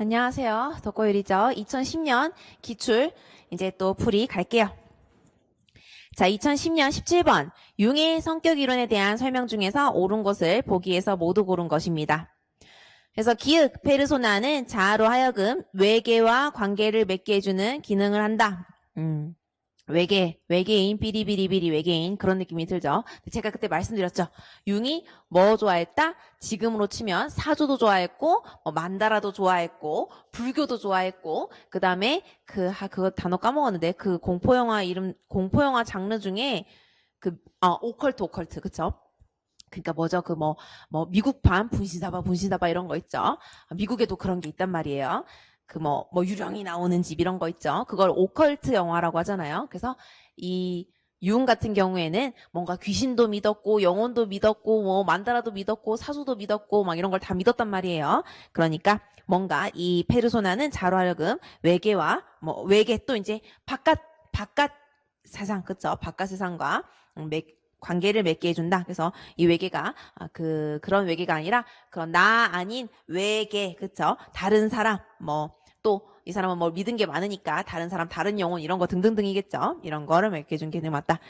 안녕하세요. 덕고유리죠. 2010년 기출 이제 또 풀이 갈게요. 자, 2010년 17번 융의 성격 이론에 대한 설명 중에서 옳은 것을 보기에서 모두 고른 것입니다. 그래서 기역, 페르소나는 자아로 하여금 외계와 관계를 맺게 해주는 기능을 한다. 외계인, 비리비리비리 외계인 그런 느낌이 들죠. 제가 그때 말씀드렸죠. 융이 뭐 좋아했다? 지금으로 치면 사조도 좋아했고 만다라도 좋아했고 불교도 좋아했고 그 다음에 그거 단어 까먹었는데 그 공포영화 장르 중에 오컬트 그쵸? 그러니까 뭐죠? 미국판 분신사바 이런 거 있죠. 미국에도 그런 게 있단 말이에요. 유령이 나오는 집 이런 거 있죠. 그걸 오컬트 영화라고 하잖아요. 그래서 이 융 같은 경우에는 뭔가 귀신도 믿었고 영혼도 믿었고 만다라도 믿었고 사수도 믿었고 막 이런 걸 다 믿었단 말이에요. 그러니까 뭔가 이 페르소나는 자로 하여금 외계와 외계 또 이제 바깥 세상 그쵸? 바깥 세상과 관계를 맺게 해준다. 그래서 이 외계가 그런 외계가 아니라 그런 나 아닌 외계 그쵸? 다른 사람 또 이 사람은 뭘 믿은 게 많으니까 다른 사람 다른 영혼 이런 거 등등등이겠죠. 이런 거를 맺게 해준 개념 맞다.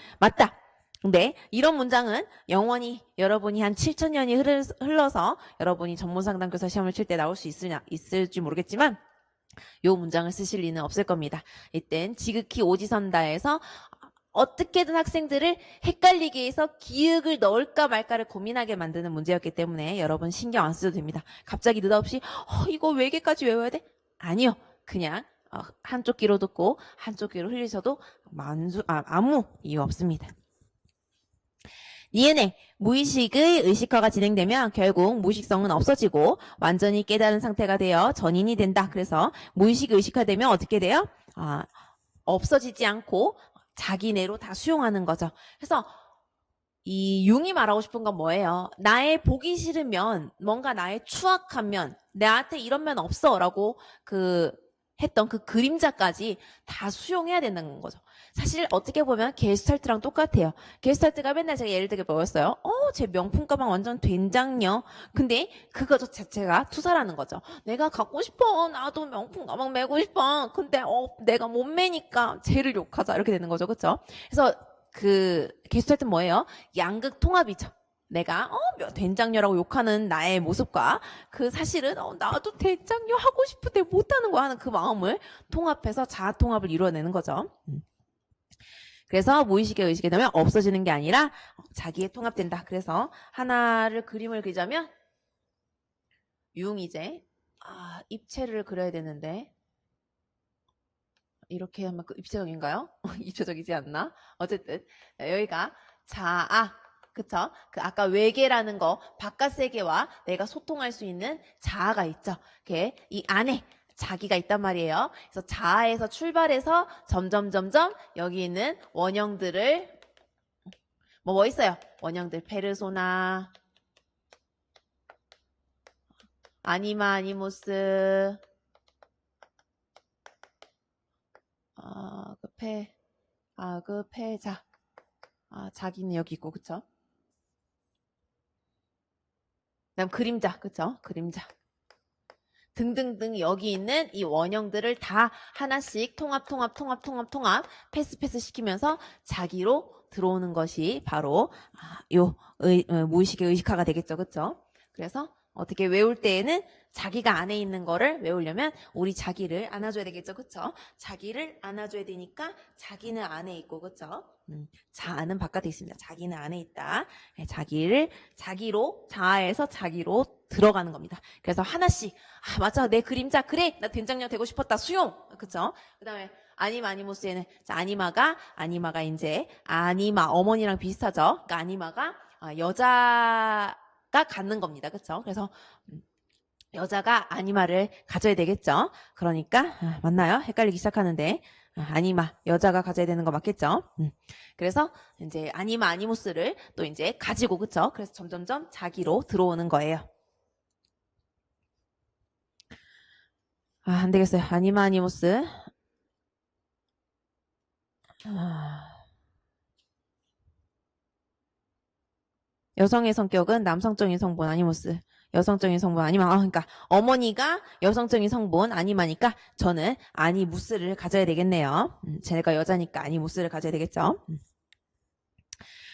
근데 이런 문장은 영원히 여러분이 한 7,000년이 흘러서 여러분이 전문상담교사 시험을 칠 때 나올 수 있을지 모르겠지만 이 문장을 쓰실 리는 없을 겁니다. 이땐 지극히 오지선다에서 어떻게든 학생들을 헷갈리게 해서 기역을 넣을까 말까를 고민하게 만드는 문제였기 때문에 여러분 신경 안 써도 됩니다. 갑자기 느닷없이 이거 외계까지 외워야 돼? 아니요. 그냥 한쪽 귀로 듣고 한쪽 귀로 흘리셔도 아무 이유 없습니다. 니은에 무의식의 의식화가 진행되면 결국 무의식성은 없어지고 완전히 깨달은 상태가 되어 전인이 된다. 그래서 무의식이 의식화되면 어떻게 돼요? 없어지지 않고 자기내로 다 수용하는 거죠. 그래서 이 융이 말하고 싶은 건 뭐예요? 나의 보기 싫은 면, 뭔가 나의 추악한 면, 나한테 이런 면 없어 라고 했던 그 그림자까지 다 수용해야 되는 거죠. 사실 어떻게 보면 게스탈트랑 똑같아요. 게스탈트가 맨날 제가 예를 들게 뭐였어요? 제 명품 가방 완전 된장녀. 근데 그거 자체가 투사라는 거죠. 내가 갖고 싶어. 나도 명품 가방 메고 싶어. 근데 내가 못 메니까 쟤를 욕하자. 이렇게 되는 거죠. 그렇죠? 그래서 게스탈트는 뭐예요? 양극 통합이죠. 내가 된장녀라고 욕하는 나의 모습과 사실은 나도 된장녀 하고 싶은데 못하는 거 하는 그 마음을 통합해서 자아 통합을 이루어내는 거죠. 그래서 무의식에 의식이 되면 없어지는 게 아니라 자기에 통합된다. 그래서 하나를 그림을 그리자면 융 이제 입체를 그려야 되는데 이렇게 하면 입체적인가요? 입체적이지 않나? 어쨌든 여기가 자아 그쵸? 아까 외계라는 거, 바깥 세계와 내가 소통할 수 있는 자아가 있죠. 이 안에 자기가 있단 말이에요. 그래서 자아에서 출발해서 점점 여기 있는 원형들을 뭐 있어요? 원형들 페르소나, 아니마, 아니모스, 패자. 자기는 여기 있고, 그쵸? 그다음 그림자, 그쵸? 그림자. 등등등 여기 있는 이 원형들을 다 하나씩 통합 패스 시키면서 자기로 들어오는 것이 바로 무의식의 의식화가 되겠죠. 그쵸? 그래서 어떻게 외울 때에는 자기가 안에 있는 거를 외우려면 우리 자기를 안아줘야 되겠죠. 그쵸? 자기를 안아줘야 되니까 자기는 안에 있고 그쵸? 자아는 바깥에 있습니다. 자기는 안에 있다. 자아에서 자기로 들어가는 겁니다. 그래서 하나씩 맞아 내 그림자 그래 나 된장녀 되고 싶었다 수용 그쵸? 그 다음에 아니마니모스에는 아니마가 이제 아니마 어머니랑 비슷하죠. 그러니까 아니마가 여자가 갖는 겁니다. 그쵸? 그래서 여자가 아니마를 가져야 되겠죠. 그러니까 맞나요? 헷갈리기 시작하는데 아니마 여자가 가져야 되는 거 맞겠죠? 그래서 이제 아니마 아니모스를 또 이제 가지고 그쵸? 그래서 점점점 자기로 들어오는 거예요. 안 되겠어요. 아니마 아니모스. 여성의 성격은 남성적인 성분 아니모스. 여성적인 성분 아니마. 그러니까 어머니가 여성적인 성분 아니마니까 저는 아니무스를 가져야 되겠네요. 제가 여자니까 아니무스를 가져야 되겠죠.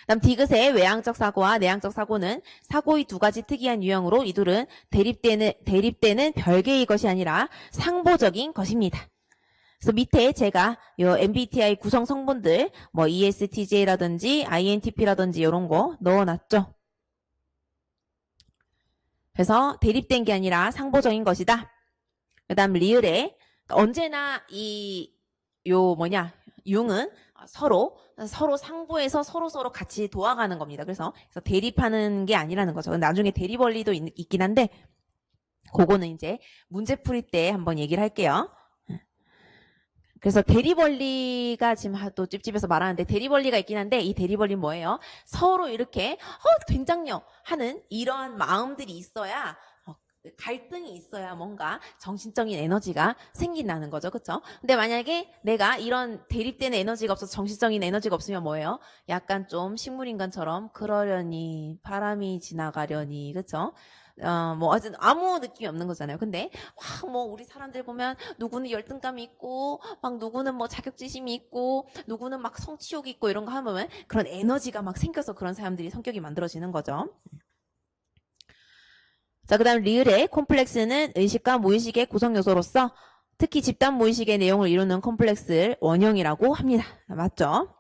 다음 디귿의 외향적 사고와 내향적 사고는 사고의 두 가지 특이한 유형으로 이 둘은 대립되는 별개의 것이 아니라 상보적인 것입니다. 그래서 밑에 제가 요 MBTI 구성 성분들 뭐 ESTJ라든지 INTP라든지 이런 거 넣어놨죠. 그래서 대립된 게 아니라 상보적인 것이다. 그 다음 리을에 언제나 융은 서로 상부에서 서로 같이 도와가는 겁니다. 그래서 대립하는 게 아니라는 거죠. 나중에 대립 원리도 있긴 한데 그거는 이제 문제풀이 때 한번 얘기를 할게요. 그래서 대립 원리가 지금 또 찝찝해서 말하는데 대립 원리가 있긴 한데 이 대립 원리는 뭐예요? 서로 이렇게 된장녀 하는 이러한 마음들이 있어야 갈등이 있어야 뭔가 정신적인 에너지가 생긴다는 거죠. 그쵸? 근데 만약에 내가 이런 대립되는 에너지가 없어서 정신적인 에너지가 없으면 뭐예요? 약간 좀 식물인간처럼 그러려니 바람이 지나가려니 그쵸? 어쨌든 아무 느낌이 없는 거잖아요. 근데 우리 사람들 보면 누구는 열등감이 있고 막 누구는 뭐 자격지심이 있고 누구는 막 성취욕이 있고 이런 거 하면 그런 에너지가 막 생겨서 그런 사람들이 성격이 만들어지는 거죠. 자, 그 다음 리을의 콤플렉스는 의식과 무의식의 구성 요소로서 특히 집단 무의식의 내용을 이루는 콤플렉스를 원형이라고 합니다. 맞죠?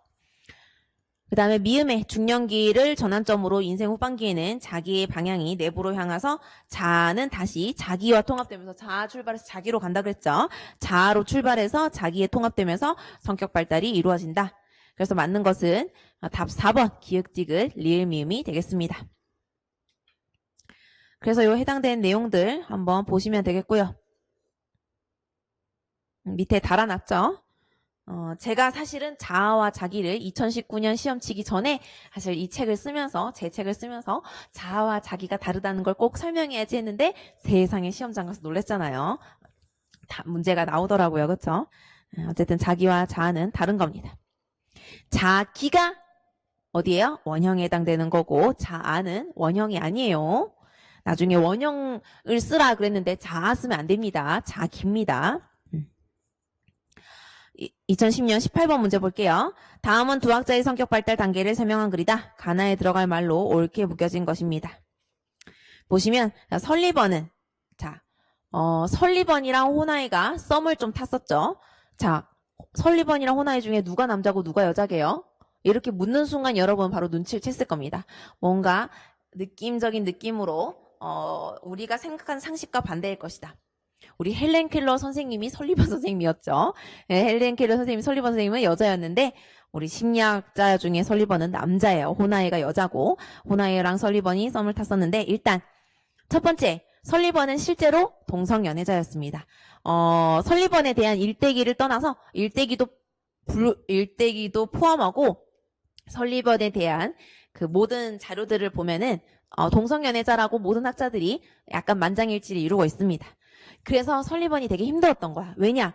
그 다음에 미음의 중년기를 전환점으로 인생 후반기에는 자기의 방향이 내부로 향해서 자아는 다시 자기와 통합되면서 자아 출발해서 자기로 간다 그랬죠. 자아로 출발해서 자기에 통합되면서 성격 발달이 이루어진다. 그래서 맞는 것은 답 4번 기역디귿 리을 미음이 되겠습니다. 그래서 요 해당되는 내용들 한번 보시면 되겠고요. 밑에 달아놨죠. 제가 사실은 자아와 자기를 2019년 시험 치기 전에 사실 이 책을 쓰면서 제 책을 쓰면서 자아와 자기가 다르다는 걸 꼭 설명해야지 했는데 세상에 시험장 가서 놀랬잖아요. 다 문제가 나오더라고요. 그렇죠? 어쨌든 자기와 자아는 다른 겁니다. 자기가 어디예요? 원형에 해당되는 거고 자아는 원형이 아니에요. 나중에 원형을 쓰라 그랬는데 자아 쓰면 안 됩니다. 자기입니다. 2010년 18번 문제 볼게요. 다음은 두 학자의 성격 발달 단계를 설명한 글이다. 가나에 들어갈 말로 옳게 묶여진 것입니다. 보시면 설리번은 설리번이랑 호나이가 썸을 좀 탔었죠. 자, 설리번이랑 호나이 중에 누가 남자고 누가 여자게요? 이렇게 묻는 순간 여러분 바로 눈치를 챘을 겁니다. 뭔가 느낌적인 느낌으로 우리가 생각한 상식과 반대일 것이다. 우리 헬렌 켈러 선생님이 설리번 선생님이었죠. 네, 헬렌 켈러 선생님이 설리번 선생님은 여자였는데 우리 심리학자 중에 설리번은 남자예요. 호나이가 여자고 호나이랑 설리번이 썸을 탔었는데 일단 첫 번째 설리번은 실제로 동성 연애자였습니다. 설리번에 대한 일대기를 떠나서 일대기도 포함하고 설리번에 대한 그 모든 자료들을 보면은 동성 연애자라고 모든 학자들이 약간 만장일치를 이루고 있습니다. 그래서 설리번이 되게 힘들었던 거야. 왜냐?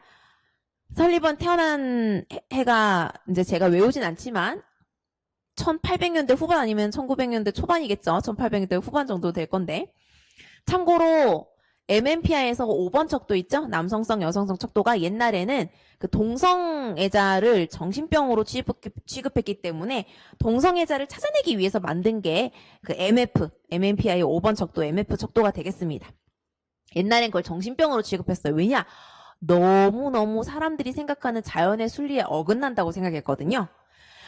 설리번 태어난 해가 이제 제가 외우진 않지만 1800년대 후반 아니면 1900년대 초반이겠죠. 1800년대 후반 정도 될 건데. 참고로 MMPI에서 5번 척도 있죠. 남성성, 여성성 척도가 옛날에는 그 동성애자를 정신병으로 취급했기 때문에 동성애자를 찾아내기 위해서 만든 게 그 MMPI 5번 척도, MF 척도가 되겠습니다. 옛날엔 그걸 정신병으로 취급했어요. 왜냐? 너무너무 사람들이 생각하는 자연의 순리에 어긋난다고 생각했거든요.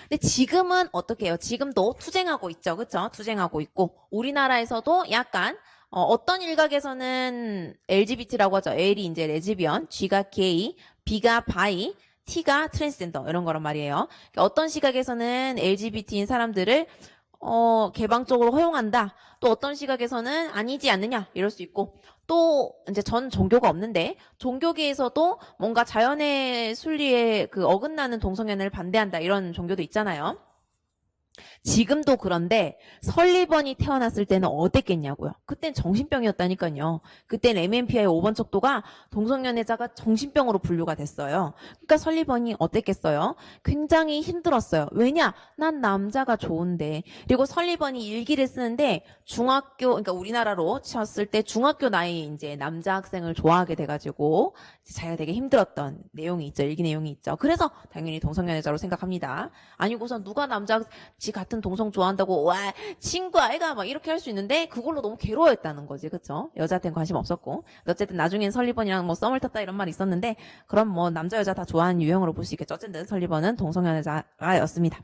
근데 지금은 어떻게 해요? 지금도 투쟁하고 있죠. 그쵸? 투쟁하고 있고 우리나라에서도 약간 어떤 일각에서는 LGBT라고 하죠. L이 이제 레즈비언, G가 게이, B가 바이, T가 트랜스젠더 이런 거란 말이에요. 어떤 시각에서는 LGBT인 사람들을 개방적으로 허용한다. 또 어떤 시각에서는 아니지 않느냐 이럴 수 있고 또 이제 전 종교가 없는데 종교계에서도 뭔가 자연의 순리에 그 어긋나는 동성연애를 반대한다 이런 종교도 있잖아요. 지금도 그런데 설리번이 태어났을 때는 어땠겠냐고요. 그땐 정신병이었다니까요. 그땐 MMPI 5번 척도가 동성연애자가 정신병으로 분류가 됐어요. 그러니까 설리번이 어땠겠어요? 굉장히 힘들었어요. 왜냐? 난 남자가 좋은데. 그리고 설리번이 일기를 쓰는데 중학교, 그러니까 우리나라로 쳤을 때 중학교 나이 이제 남자 학생을 좋아하게 돼가지고 자기가 되게 힘들었던 내용이 있죠. 일기 내용이 있죠. 그래서 당연히 동성연애자로 생각합니다. 아니고선 누가 남자 지 같은 동성 좋아한다고 와 친구 아이가 막 이렇게 할 수 있는데 그걸로 너무 괴로워했다는 거지, 그쵸? 여자한테는 관심 없었고 어쨌든 나중엔 설리번이랑 뭐 썸을 탔다 이런 말이 있었는데 그럼 뭐 남자 여자 다 좋아하는 유형으로 볼 수 있겠죠. 어쨌든 설리번은 동성연애자였습니다.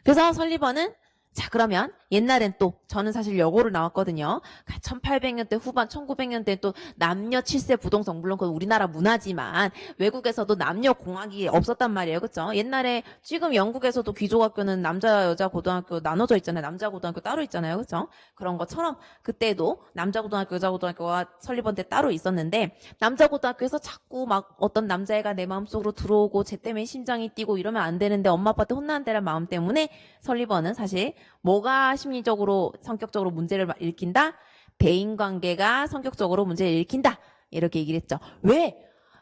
그래서 설리번은 자 그러면 옛날엔 또 저는 사실 여고를 나왔거든요. 1800년대 후반 1900년대 또 남녀 7세 부동성 물론 그건 우리나라 문화지만 외국에서도 남녀 공학이 없었단 말이에요. 그렇죠? 옛날에 지금 영국에서도 귀족학교는 남자 여자 고등학교 나눠져 있잖아요. 남자 고등학교 따로 있잖아요. 그렇죠? 그런 것처럼 그때도 남자 고등학교 여자 고등학교가 설립원 때 따로 있었는데 남자 고등학교에서 자꾸 막 어떤 남자애가 내 마음속으로 들어오고 쟤 때문에 심장이 뛰고 이러면 안 되는데 엄마 아빠한테 혼나는데란 마음 때문에 설립원은 사실 뭐가 심리적으로 성격적으로 문제를 일으킨다? 대인관계가 성격적으로 문제를 일으킨다. 이렇게 얘기를 했죠. 왜?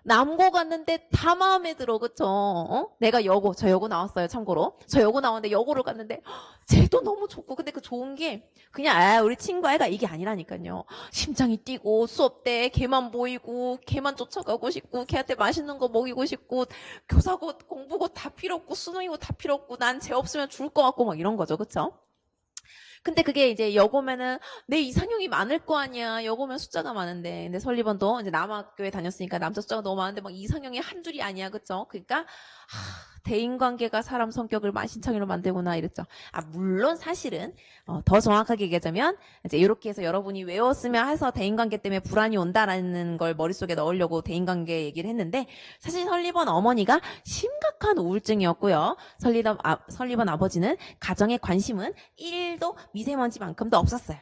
남고 갔는데 다 마음에 들어, 그쵸? 내가 저 여고 나왔어요, 참고로. 저 여고 나왔는데 여고를 갔는데 쟤도 너무 좋고 근데 그 좋은 게 그냥 우리 친구 아이가 이게 아니라니까요. 심장이 뛰고 수업 때 걔만 보이고 걔만 쫓아가고 싶고 걔한테 맛있는 거 먹이고 싶고 교사고 공부고 다 필요 없고 수능이고 다 필요 없고 난 쟤 없으면 죽을 것 같고 막 이런 거죠, 그쵸? 근데 그게 이제 여고면은 내 이상형이 많을 거 아니야. 여고면 숫자가 많은데. 근데 설리번도 이제 남학교에 다녔으니까 남자 숫자가 너무 많은데 막 이상형이 한 줄이 아니야. 그쵸? 그러니까 대인관계가 사람 성격을 만신창이로 만들구나 이랬죠. 물론 사실은 더 정확하게 얘기하자면 이제 이렇게 해서 여러분이 외웠으면 해서 대인관계 때문에 불안이 온다라는 걸 머릿속에 넣으려고 대인관계 얘기를 했는데 사실 설리번 어머니가 심각한 우울증이었고요. 설리번 아버지는 가정에 관심은 1도 미세먼지만큼도 없었어요.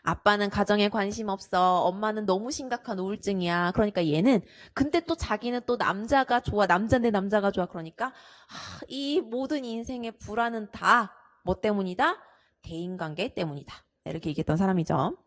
아빠는 가정에 관심 없어. 엄마는 너무 심각한 우울증이야. 그러니까 얘는 근데 또 자기는 또 남자가 좋아. 남자인데 남자가 좋아. 그러니까 이 모든 인생의 불안은 다 뭐 때문이다? 대인관계 때문이다. 이렇게 얘기했던 사람이죠.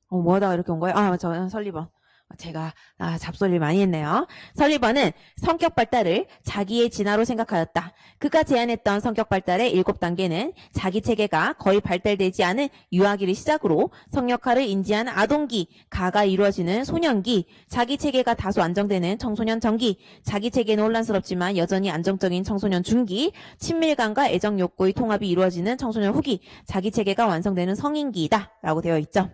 뭐하다가 이렇게 온 거예요? 저 설리번. 제가 잡소리를 많이 했네요. 설리번은 성격 발달을 자기의 진화로 생각하였다. 그가 제안했던 성격 발달의 7단계는 자기 체계가 거의 발달되지 않은 유아기를 시작으로 성역할을 인지하는 아동기, 가가 이루어지는 소년기, 자기 체계가 다소 안정되는 청소년 전기, 자기 체계는 혼란스럽지만 여전히 안정적인 청소년 중기, 친밀감과 애정 욕구의 통합이 이루어지는 청소년 후기, 자기 체계가 완성되는 성인기이다 라고 되어 있죠.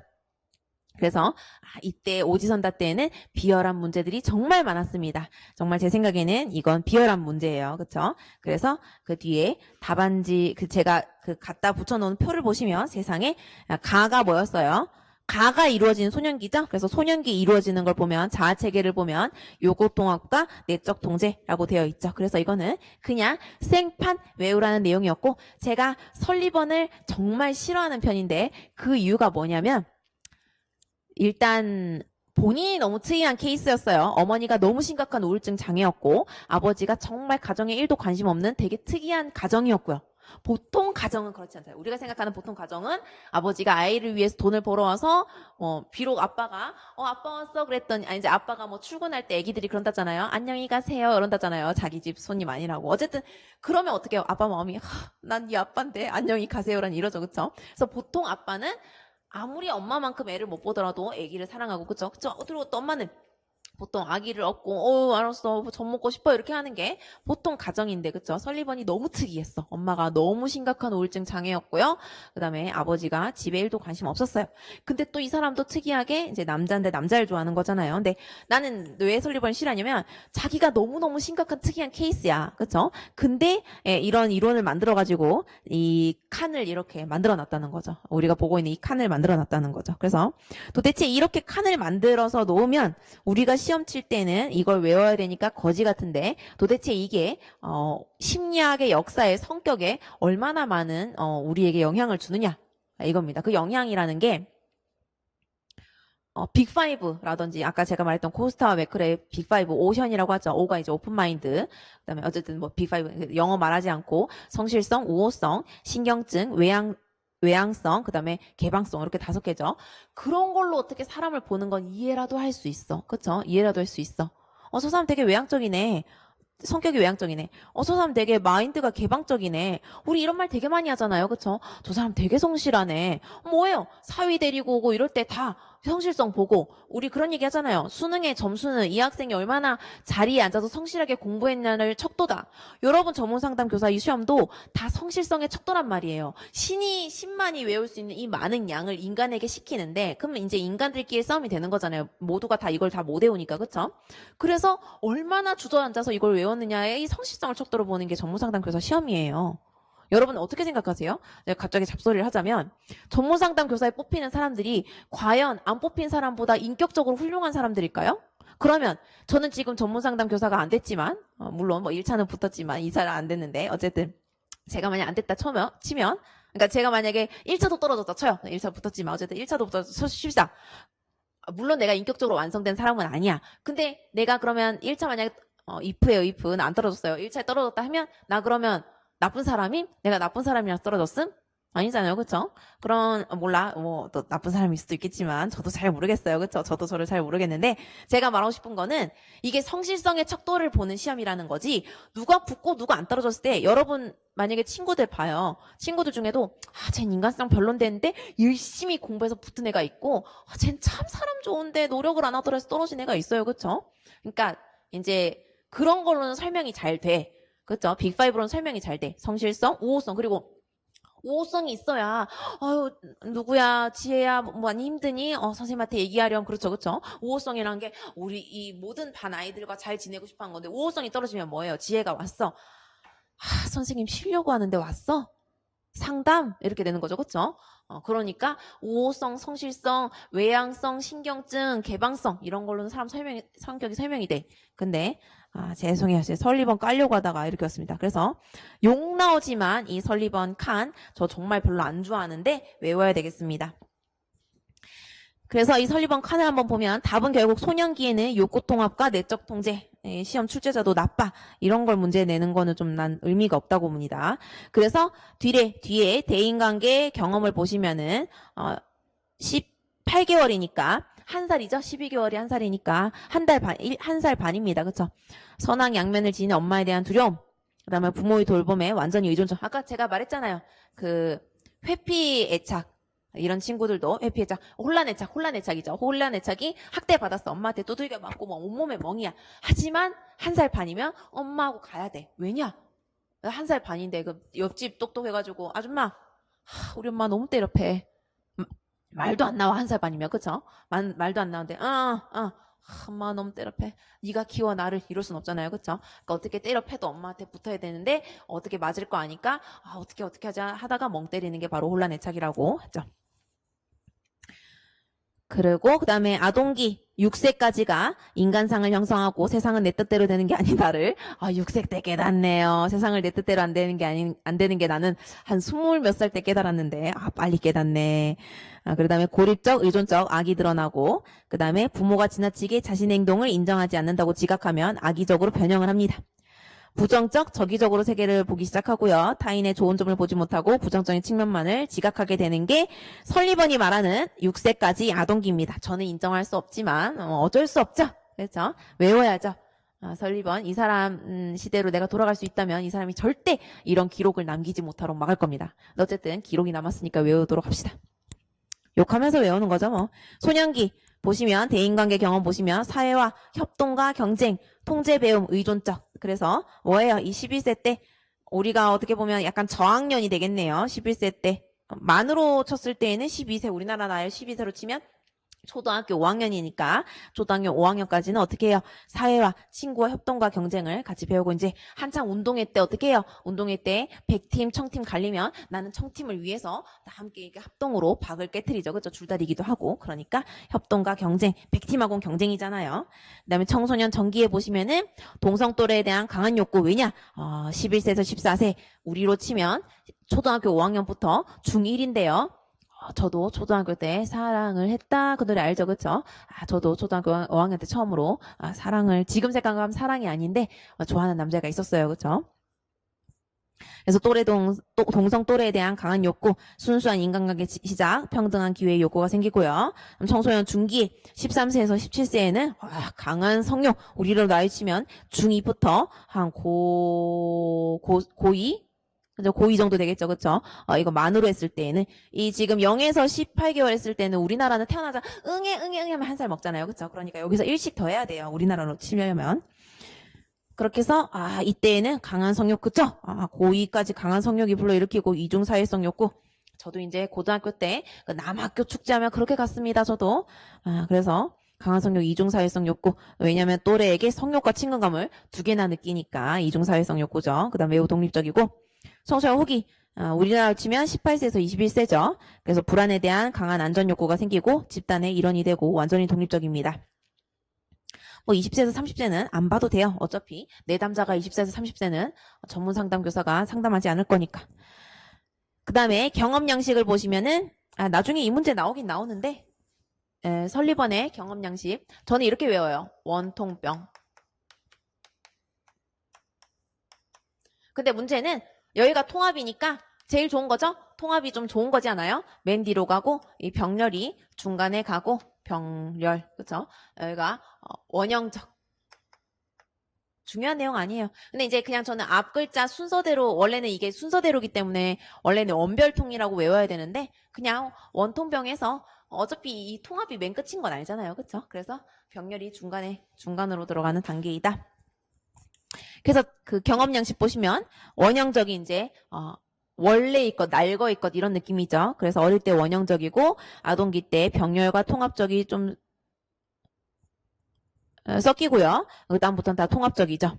그래서 이때 오지선다 때에는 비열한 문제들이 정말 많았습니다. 정말 제 생각에는 이건 비열한 문제예요. 그렇죠? 그래서 그 뒤에 답안지 제가 갖다 붙여놓은 표를 보시면 세상에 가가 뭐였어요? 가가 이루어지는 소년기죠? 그래서 소년기 이루어지는 걸 보면 자아체계를 보면 요구통합과 내적 통제라고 되어 있죠. 그래서 이거는 그냥 생판 외우라는 내용이었고 제가 설리번을 정말 싫어하는 편인데 그 이유가 뭐냐면 일단 본인이 너무 특이한 케이스였어요. 어머니가 너무 심각한 우울증 장애였고 아버지가 정말 가정에 1도 관심 없는 되게 특이한 가정이었고요. 보통 가정은 그렇지 않아요. 우리가 생각하는 보통 가정은 아버지가 아이를 위해서 돈을 벌어와서 비록 아빠가 아빠 왔어 그랬더니 이제 아빠가 뭐 출근할 때 애기들이 그런다잖아요. 안녕히 가세요 이런다잖아요. 자기 집 손님 아니라고. 어쨌든 그러면 어떻게 해요? 아빠 마음이 난 네 아빠인데 안녕히 가세요라는 이러죠. 그렇죠? 그래서 보통 아빠는 아무리 엄마만큼 애를 못 보더라도 애기를 사랑하고 그쵸? 그리고 또 엄마는 보통 아기를 얻고 알았어 젖 먹고 싶어 이렇게 하는 게 보통 가정인데 그쵸? 설리번이 너무 특이했어. 엄마가 너무 심각한 우울증 장애였고요. 그 다음에 아버지가 집에 1도 관심 없었어요. 근데 또 이 사람도 특이하게 이제 남자인데 남자를 좋아하는 거잖아요. 근데 나는 왜 설리번을 싫어하냐면 자기가 너무너무 심각한 특이한 케이스야. 그쵸? 근데 이런 이론을 만들어가지고 이 칸을 이렇게 만들어 놨다는 거죠. 우리가 보고 있는 이 칸을 만들어 놨다는 거죠. 그래서 도대체 이렇게 칸을 만들어서 놓으면 우리가 시험 칠 때는 이걸 외워야 되니까 거지 같은데 도대체 이게 심리학의 역사의 성격에 얼마나 많은 우리에게 영향을 주느냐 이겁니다. 그 영향이라는 게 빅5라든지 아까 제가 말했던 코스타와 매클의 빅5, 오션이라고 하죠. 오가 이제 오픈마인드. 그다음에 어쨌든 뭐 빅5 영어 말하지 않고 성실성, 우호성, 신경증, 외향성, 그다음에 개방성 이렇게 5개죠. 그런 걸로 어떻게 사람을 보는 건 이해라도 할 수 있어. 그렇죠? 이해라도 할 수 있어. 저 사람 되게 외향적이네. 성격이 외향적이네. 저 사람 되게 마인드가 개방적이네. 우리 이런 말 되게 많이 하잖아요. 그쵸? 저 사람 되게 성실하네. 뭐예요? 사위 데리고 오고 이럴 때 다 성실성 보고 우리 그런 얘기 하잖아요. 수능의 점수는 이 학생이 얼마나 자리에 앉아서 성실하게 공부했냐를 척도다. 여러분 전문상담 교사 이 시험도 다 성실성의 척도란 말이에요. 신만이 외울 수 있는 이 많은 양을 인간에게 시키는데 그러면 이제 인간들끼리 싸움이 되는 거잖아요. 모두가 다 이걸 다 못 외우니까. 그쵸? 그래서 얼마나 주저앉아서 이걸 외웠느냐의 이 성실성을 척도로 보는 게 전문상담 교사 시험이에요. 여러분 어떻게 생각하세요? 내가 갑자기 잡소리를 하자면 전문상담 교사에 뽑히는 사람들이 과연 안 뽑힌 사람보다 인격적으로 훌륭한 사람들일까요? 그러면 저는 지금 전문상담 교사가 안 됐지만 물론 뭐 1차는 붙었지만 2차는 안 됐는데 어쨌든 제가 만약 안 됐다 치면 그러니까 제가 만약에 1차도 떨어졌다 쳐요. 1차 붙었지만 어쨌든 1차도 붙었다 칩시다. 물론 내가 인격적으로 완성된 사람은 아니야. 근데 내가 그러면 1차 만약에 if예요, if. 나 안 떨어졌어요. 1차에 떨어졌다 하면 나 그러면 나쁜 사람임? 내가 나쁜 사람이랑 떨어졌음? 아니잖아요. 그쵸? 몰라. 뭐, 또 나쁜 사람일 수도 있겠지만, 저도 잘 모르겠어요. 그쵸? 저도 저를 잘 모르겠는데, 제가 말하고 싶은 거는, 이게 성실성의 척도를 보는 시험이라는 거지, 누가 붙고 누가 안 떨어졌을 때, 여러분, 만약에 친구들 봐요. 친구들 중에도, 쟨 인간성 별론데인데, 열심히 공부해서 붙은 애가 있고, 쟨 참 사람 좋은데, 노력을 안 하더라도 떨어진 애가 있어요. 그쵸? 그러니까, 이제, 그런 걸로는 설명이 잘 돼. 그렇죠? 빅5로는 설명이 잘 돼. 성실성, 우호성, 그리고 우호성이 있어야 누구야, 지혜야, 뭐 많이 힘드니? 선생님한테 얘기하렴. 그렇죠, 그렇죠? 우호성이라는 게 우리 이 모든 반 아이들과 잘 지내고 싶어 한 건데 우호성이 떨어지면 뭐예요? 지혜가 왔어. 선생님 쉬려고 하는데 왔어? 상담? 이렇게 되는 거죠, 그렇죠? 그러니까 우호성, 성실성, 외향성, 신경증, 개방성 이런 걸로는 사람 성격이 설명이 돼. 근데 죄송해요. 제가 설리번 깔려고 하다가 이렇게 왔습니다. 그래서 욕 나오지만 이 설리번 칸 저 정말 별로 안 좋아하는데 외워야 되겠습니다. 그래서 이 설리번 칸을 한번 보면 답은 결국 소년기에는 욕구통합과 내적 통제, 시험 출제자도 나빠 이런 걸 문제 내는 거는 좀 난 의미가 없다고 봅니다. 그래서 뒤에 대인관계 경험을 보시면은 18개월이니까 한 살이죠. 12개월이 한 살이니까 한 살 반입니다. 그렇죠? 선악 양면을 지닌 엄마에 대한 두려움, 그다음에 부모의 돌봄에 완전히 의존적. 아까 제가 말했잖아요. 그 회피 애착. 이런 친구들도 회피애착, 혼란애착이죠. 혼란애착이 학대받았어. 엄마한테 두들겨 맞고 뭐 온몸에 멍이야. 하지만 한 살 반이면 엄마하고 가야 돼. 왜냐? 한 살 반인데 그 옆집 똑똑해가지고 아줌마 우리 엄마 너무 때려패. 말도 안 나와. 한 살 반이면. 그쵸? 말도 안 나오는데 엄마 너무 때려패. 네가 키워 나를 이럴 순 없잖아요. 그쵸? 그러니까 어떻게 때려패도 엄마한테 붙어야 되는데 어떻게 맞을 거 아니까 어떻게 하자 하다가 멍 때리는 게 바로 혼란애착이라고 했죠. 그리고 그 다음에 아동기 6세까지가 인간상을 형성하고 세상은 내 뜻대로 되는 게 아니다를 6세 때 깨닫네요. 세상을 내 뜻대로 안 되는 게 나는 한 20 몇 살 때 깨달았는데 빨리 깨닫네. 그 다음에 고립적, 의존적 악이 드러나고 그 다음에 부모가 지나치게 자신의 행동을 인정하지 않는다고 지각하면 악의적으로 변형을 합니다. 부정적, 적의적으로 세계를 보기 시작하고요. 타인의 좋은 점을 보지 못하고 부정적인 측면만을 지각하게 되는 게 설리번이 말하는 6세까지 아동기입니다. 저는 인정할 수 없지만 어쩔 수 없죠. 그렇죠? 외워야죠. 설리번 이 사람 시대로 내가 돌아갈 수 있다면 이 사람이 절대 이런 기록을 남기지 못하도록 막을 겁니다. 어쨌든 기록이 남았으니까 외우도록 합시다. 욕하면서 외우는 거죠. 뭐. 소년기 보시면 대인관계 경험 보시면 사회와 협동과 경쟁, 통제 배움, 의존적. 그래서 뭐예요? 이 11세 때 우리가 어떻게 보면 약간 저학년이 되겠네요. 11세 때 만으로 쳤을 때에는 12세 우리나라 나이를 12세로 치면 초등학교 5학년이니까 초등학교 5학년까지는 어떻게 해요? 사회와 친구와 협동과 경쟁을 같이 배우고 이제 한창 운동회 때 어떻게 해요? 운동회 때 100팀, 1000팀 갈리면 나는 1000팀을 위해서 다 함께 이렇게 합동으로 박을 깨트리죠. 그렇죠? 줄다리기도 하고. 그러니까 협동과 경쟁, 100팀하고는 경쟁이잖아요. 그다음에 청소년 전기에 보시면은 동성 또래에 대한 강한 욕구. 왜냐? 11세에서 14세 우리로 치면 초등학교 5학년부터 중1인데요. 저도 초등학교 때 사랑을 했다. 그 노래 알죠? 그쵸? 저도 초등학교 5학년 때 처음으로 사랑을, 지금 생각하면 사랑이 아닌데, 좋아하는 남자가 있었어요. 그쵸? 그래서 동성 또래에 대한 강한 욕구, 순수한 인간관계 시작, 평등한 기회의 욕구가 생기고요. 청소년 중기 13세에서 17세에는 강한 성욕, 우리로 나이 치면 중2부터 한 고2? 고2 정도 되겠죠, 그쵸? 이거 만으로 했을 때에는, 이 지금 0에서 18개월 했을 때는 우리나라는 태어나자, 응애 하면 한 살 먹잖아요, 그쵸? 그러니까 여기서 일씩 더 해야 돼요, 우리나라로 치려면. 그렇게 해서 이때에는 강한 성욕 그쵸? 고2까지 강한 성욕이 불러일으키고 이중사회성 욕구. 저도 이제 고등학교 때 그 남학교 축제하면 그렇게 갔습니다. 저도. 그래서 강한 성욕, 이중사회성 욕구. 왜냐하면 또래에게 성욕과 친근감을 두 개나 느끼니까 이중사회성 욕구죠. 그 다음 매우 독립적이고. 청소년 후기. 우리나라로 치면 18세에서 21세죠. 그래서 불안에 대한 강한 안전 욕구가 생기고 집단의 일원이 되고 완전히 독립적입니다. 뭐 20세에서 30세는 안 봐도 돼요. 어차피 내담자가 20세에서 30세는 전문 상담교사가 상담하지 않을 거니까. 그 다음에 경험 양식을 보시면은 나중에 이 문제 나오긴 나오는데 설리번의 경험 양식 저는 이렇게 외워요. 원통병. 근데 문제는 여기가 통합이니까 제일 좋은 거죠? 통합이 좀 좋은 거지 않아요? 맨 뒤로 가고 이 병렬이 중간에 가고 병렬 그쵸? 여기가 원형적 중요한 내용 아니에요. 근데 이제 그냥 저는 앞 글자 순서대로 원래는 이게 순서대로기 때문에 원래는 원별통이라고 외워야 되는데 그냥 원통병에서 어차피 이 통합이 맨 끝인 건 알잖아요. 그쵸? 그래서 병렬이 중간으로 들어가는 단계이다. 그래서 그 경험 양식 보시면 원형적인 이제 원래의 것, 날거의 것 이런 느낌이죠. 그래서 어릴 때 원형적이고 아동기 때 병렬과 통합적이 좀 섞이고요. 그 다음부터는 다 통합적이죠.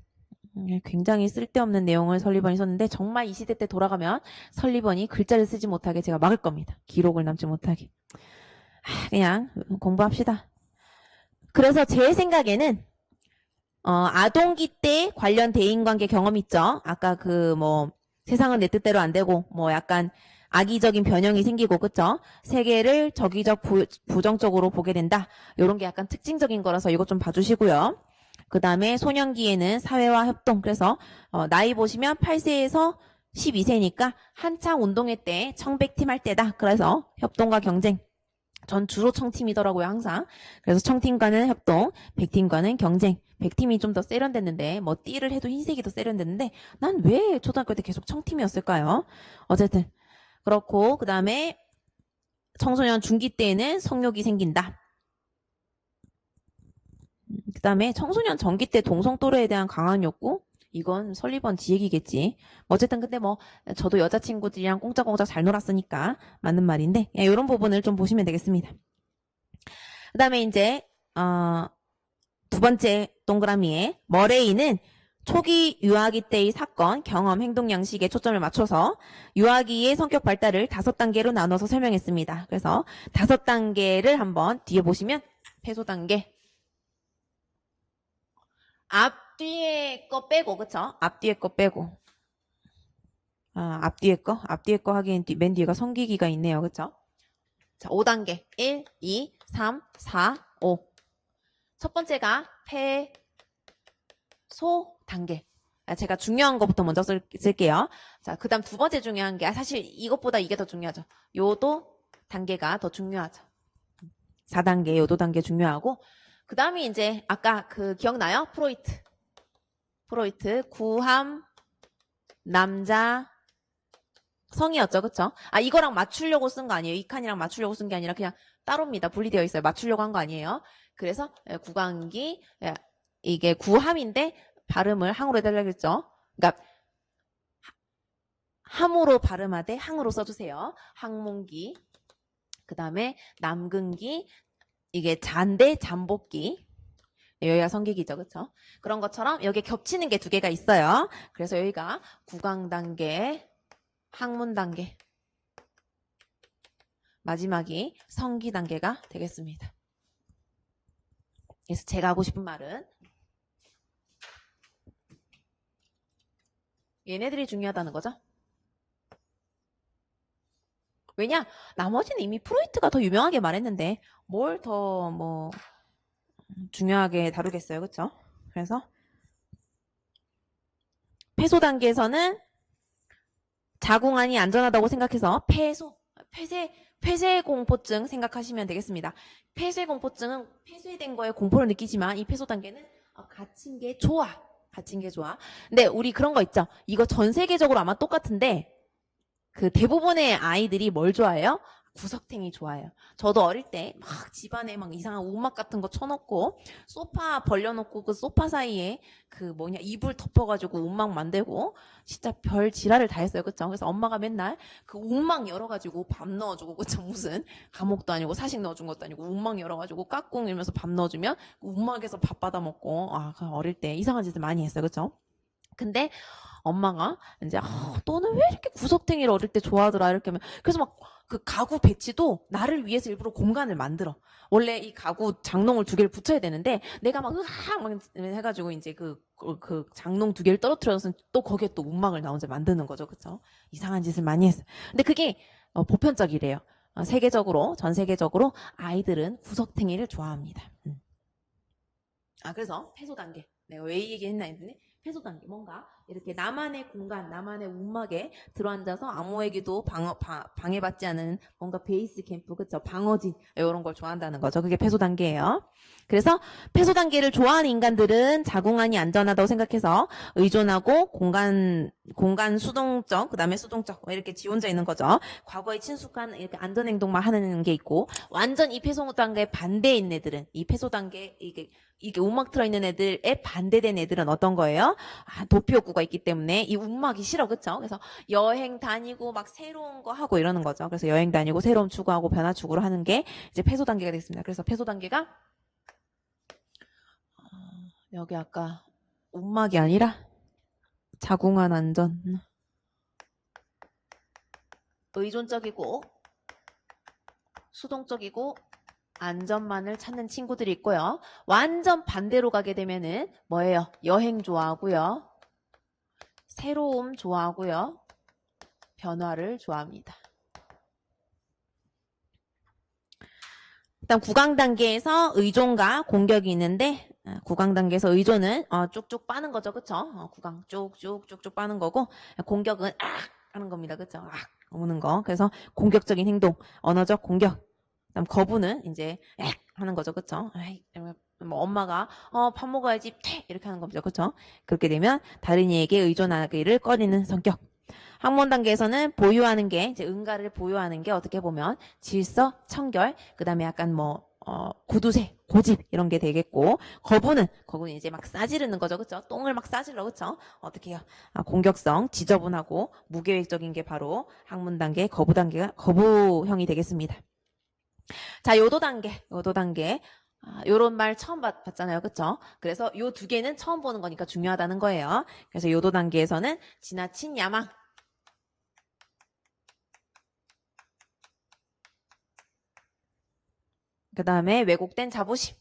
굉장히 쓸데없는 내용을 설리번이 썼는데 정말 이 시대 때 돌아가면 설리번이 글자를 쓰지 못하게 제가 막을 겁니다. 기록을 남지 못하게. 그냥 공부합시다. 그래서 제 생각에는 아동기 때 관련 대인관계 경험 있죠. 아까 그 뭐 세상은 내 뜻대로 안 되고 뭐 약간 악의적인 변형이 생기고 그쵸? 세계를 적의적 부정적으로 보게 된다. 이런 게 약간 특징적인 거라서 이것 좀 봐주시고요. 그 다음에 소년기에는 사회와 협동. 그래서 나이 보시면 8세에서 12세니까 한창 운동회 때 청백팀 할 때다. 그래서 협동과 경쟁. 전 주로 청팀이더라고요, 항상. 그래서 청팀과는 협동, 백팀과는 경쟁. 백팀이 좀 더 세련됐는데, 뭐, 띠를 해도 흰색이 더 세련됐는데, 난 왜 초등학교 때 계속 청팀이었을까요? 어쨌든. 그렇고, 그 다음에 청소년 중기 때에는 성욕이 생긴다. 그 다음에 청소년 전기 때 동성 또래에 대한 강한 욕구? 이건 설리번 지 얘기겠지. 어쨌든 근데 뭐 저도 여자친구들이랑 꽁짝꽁짝 잘 놀았으니까 맞는 말인데 이런 부분을 좀 보시면 되겠습니다. 그 다음에 이제 두 번째 동그라미에 머레이는 초기 유아기 때의 사건, 경험, 행동 양식에 초점을 맞춰서 유아기의 성격 발달을 5단계로 나눠서 설명했습니다. 그래서 5단계를 한번 뒤에 보시면 폐소 단계 앞뒤에 거 빼고 그쵸? 앞뒤에 거 빼고 앞뒤에 거 하기엔 맨 뒤에가 성기기가 있네요. 그쵸? 자, 5단계 1, 2, 3, 4, 5 첫 번째가 폐소 단계 제가 중요한 것부터 먼저 쓸게요. 자, 그 다음 두 번째 중요한 게 사실 이것보다 이게 더 중요하죠. 요도 단계가 더 중요하죠. 4단계 요도 단계 중요하고 그 다음에 이제 아까 그 기억나요? 프로이트 구함 남자 성이었죠. 그쵸? 이거랑 맞추려고 쓴 거 아니에요. 이 칸이랑 맞추려고 쓴 게 아니라 그냥 따로입니다. 분리되어 있어요. 맞추려고 한 거 아니에요. 그래서 구강기 이게 구함인데 발음을 항으로 해달라고 했죠. 그러니까 함으로 발음하되 항으로 써주세요. 항문기 그 다음에 남근기 이게 잔대 잠복기 여기가 성기기죠. 그쵸? 그런 것처럼 여기에 겹치는 게 두 개가 있어요. 그래서 여기가 구강 단계 항문 단계 마지막이 성기 단계가 되겠습니다. 그래서 제가 하고 싶은 말은 얘네들이 중요하다는 거죠. 왜냐? 나머지는 이미 프로이트가 더 유명하게 말했는데 뭘 더 뭐 중요하게 다루겠어요. 그쵸? 그래서 폐소 단계에서는 자궁안이 안전하다고 생각해서 폐쇄공포증 생각하시면 되겠습니다. 폐쇄공포증은 폐쇄된 거에 공포를 느끼지만 이 폐소 단계는 갇힌 게 좋아. 갇힌 게 좋아. 근데 우리 그런 거 있죠. 이거 전 세계적으로 아마 똑같은데 그 대부분의 아이들이 뭘 좋아해요? 구석탱이 좋아해요. 저도 어릴 때 막 집안에 막 이상한 우막 같은 거 쳐놓고 소파 벌려놓고 그 소파 사이에 그 뭐냐 이불 덮어가지고 우막 만들고 진짜 별 지랄을 다 했어요. 그쵸? 그래서 엄마가 맨날 그 우막 열어가지고 밥 넣어주고 그쵸? 무슨 감옥도 아니고 사식 넣어준 것도 아니고 우막 열어가지고 깍꿍 이러면서 밥 넣어주면 그 우막에서 밥 받아 먹고 그 어릴 때 이상한 짓을 많이 했어요. 그쵸? 근데 엄마가 이제 너는 왜 이렇게 구석탱이를 어릴 때 좋아하더라 이렇게 하면 그래서 막 그 가구 배치도 나를 위해서 일부러 공간을 만들어. 원래 이 가구 장롱을 두 개를 붙여야 되는데 내가 막 으악 막 해가지고 이제 그 장롱 두 개를 떨어뜨려서 또 거기에 또 움막을 나 혼자 만드는 거죠, 그렇죠? 이상한 짓을 많이 했어요. 근데 그게 보편적이래요. 세계적으로 전 세계적으로 아이들은 구석탱이를 좋아합니다. 그래서 폐소 단계. 내가 왜 이 얘기했나 했더니 폐소 단계 뭔가 이렇게 나만의 공간, 나만의 움막에 들어앉아서 아무에게도 방해받지 않은 뭔가 베이스 캠프, 그쵸? 방어진 이런 걸 좋아한다는 거죠. 그게 폐소 단계예요. 그래서 폐소 단계를 좋아하는 인간들은 자궁안이 안전하다고 생각해서 의존하고 공간 수동적, 그다음에 수동적 이렇게 지원자 있는 거죠. 과거에 친숙한 이렇게 안전 행동만 하는 게 있고 완전 이 폐소 단계 반대에 있는 애들은 이 폐소 단계 이게 움막 들어있는 애들에 반대된 애들은 어떤 거예요? 도피욕구가 있기 때문에 이 움막이 싫어, 그쵸? 그래서 여행 다니고 막 새로운 거 하고 이러는 거죠. 그래서 여행 다니고 새로움 추구하고 변화 추구를 하는 게 이제 폐소 단계가 되겠습니다. 그래서 폐소 단계가 여기 아까 움막이 아니라 자궁안 안전, 의존적이고 수동적이고 안전만을 찾는 친구들이 있고요. 완전 반대로 가게 되면은 뭐예요? 여행 좋아하고요. 새로움 좋아하고요. 변화를 좋아합니다. 일단 구강 단계에서 의존과 공격이 있는데 구강 단계에서 의존은 쭉쭉 빠는 거죠. 그쵸? 구강 쭉쭉 빠는 거고 공격은 하는 겁니다. 그쵸? 오는 거. 그래서 공격적인 행동, 언어적 공격. 그다음 거부는 이제 하는 거죠. 그쵸? 뭐 엄마가 밥 먹어야지 이렇게 하는 거죠. 그쵸? 그렇게 되면 다른 이에게 의존하기를 꺼리는 성격. 학문 단계에서는 보유하는 게 이제 응가를 보유하는 게 어떻게 보면 질서, 청결, 그다음에 약간 뭐 구두쇠, 고집 이런 게 되겠고 거부는 이제 막 싸지르는 거죠, 그렇죠? 똥을 막 싸질러, 그렇죠? 어떻게 해요? 공격성, 지저분하고 무계획적인 게 바로 학문 단계, 거부 단계가 거부형이 되겠습니다. 자, 요도 단계. 요런 말 처음 봤잖아요. 그쵸? 그래서 요 두 개는 처음 보는 거니까 중요하다는 거예요. 그래서 요도 단계에서는 지나친 야망, 그 다음에 왜곡된 자부심,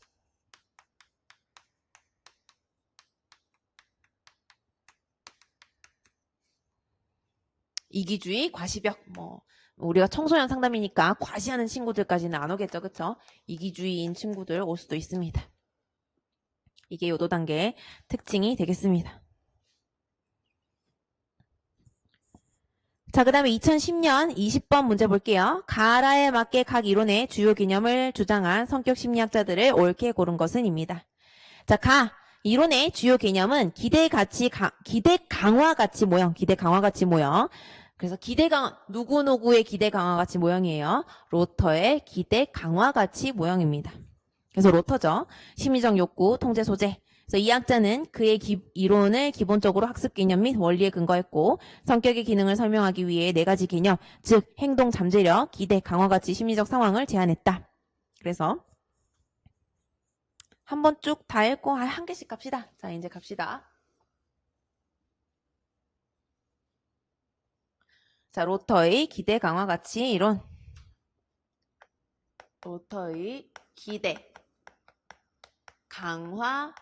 이기주의, 과시벽, 우리가 청소년 상담이니까 과시하는 친구들까지는 안 오겠죠. 그쵸? 이기주의인 친구들 올 수도 있습니다. 이게 요도 단계의 특징이 되겠습니다. 자, 그 다음에 2010년 20번 문제 볼게요. 가라에 맞게 각 이론의 주요 개념을 주장한 성격 심리학자들을 옳게 고른 것은입니다. 자, 이론의 주요 개념은 기대 강화 가치 모형, 그래서 누구누구의 기대 강화 가치 모형이에요. 로터의 기대 강화 가치 모형입니다. 그래서 로터죠. 심리적 욕구, 통제 소재. 그래서 이 학자는 그의 이론을 기본적으로 학습 개념 및 원리에 근거했고 성격의 기능을 설명하기 위해 네 가지 개념, 즉 행동 잠재력, 기대 강화 가치 심리적 상황을 제안했다. 그래서 한번 쭉 다 읽고 한 개씩 갑시다. 자, 이제 갑시다. 자, 로터의 기대 강화 가치 이론. 로터의 기대 강화